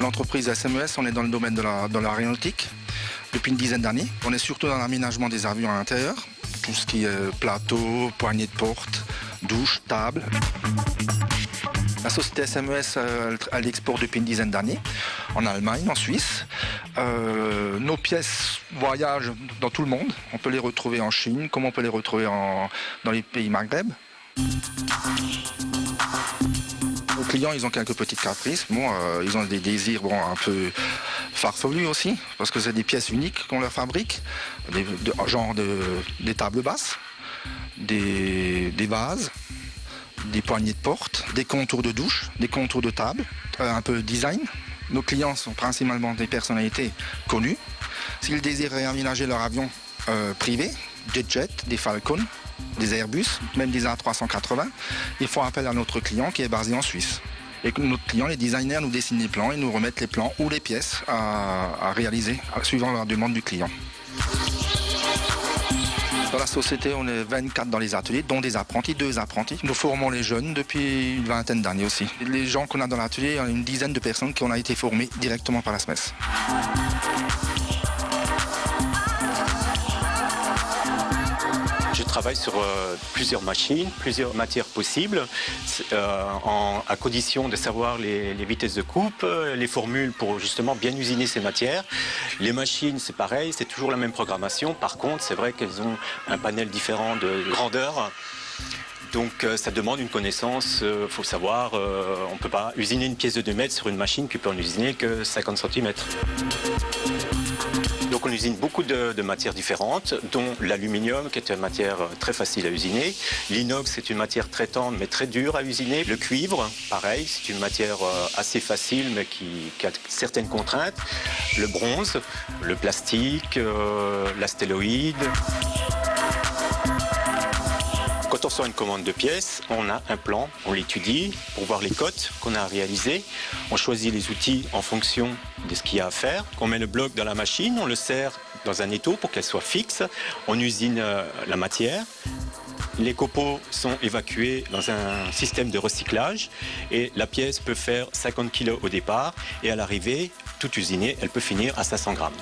L'entreprise SMES, on est dans le domaine de l'aéronautique depuis une dizaine d'années. On est surtout dans l'aménagement des avions à l'intérieur, tout ce qui est plateau, poignées de porte, douche, table. La société SMES, elle exporte depuis une dizaine d'années en Allemagne, en Suisse. Nos pièces voyagent dans tout le monde. On peut les retrouver en Chine, comme on peut les retrouver dans les pays Maghreb. Nos clients, ils ont quelques petites caprices. Bon, ils ont des désirs un peu farfelus aussi, parce que c'est des pièces uniques qu'on leur fabrique, des tables basses, des vases, des poignées de porte, des contours de douche, des contours de table, un peu design. Nos clients sont principalement des personnalités connues. S'ils désirent réaménager leur avion privé, des jets, des Falcon, des Airbus, même des A380, ils font appel à notre client qui est basé en Suisse. Et notre client, les designers, nous dessinent les plans et nous remettent les plans ou les pièces à réaliser suivant la demande du client. Dans la société, on est 24 dans les ateliers, dont des apprentis, 2 apprentis. Nous formons les jeunes depuis une vingtaine d'années aussi. Les gens qu'on a dans l'atelier, il y a une dizaine de personnes qui ont été formées directement par la SMES. Je travaille sur plusieurs machines, plusieurs matières possibles, à condition de savoir les vitesses de coupe, les formules pour justement bien usiner ces matières. Les machines, c'est pareil, c'est toujours la même programmation. Par contre, c'est vrai qu'elles ont un panel différent de grandeur. Donc ça demande une connaissance, il faut savoir, on ne peut pas usiner une pièce de 2 mètres sur une machine qui peut en usiner que 50 cm. Donc on usine beaucoup de matières différentes, dont l'aluminium, qui est une matière très facile à usiner. L'inox, c'est une matière très tendre, mais très dure à usiner. Le cuivre, pareil, c'est une matière assez facile, mais qui a certaines contraintes. Le bronze, le plastique, l'astéloïde. Quand on sort une commande de pièces, on a un plan, on l'étudie pour voir les cotes qu'on a réalisées. On choisit les outils en fonction de ce qu'il y a à faire. On met le bloc dans la machine, on le serre dans un étau pour qu'elle soit fixe. On usine la matière. Les copeaux sont évacués dans un système de recyclage et la pièce peut faire 50 kg au départ et à l'arrivée, toute usinée, elle peut finir à 500 grammes.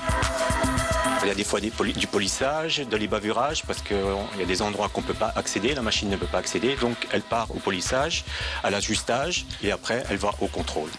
Il y a des fois du polissage, de l'ébavurage, parce qu'il y a des endroits qu'on ne peut pas accéder, la machine ne peut pas accéder, donc elle part au polissage, à l'ajustage, et après elle va au contrôle.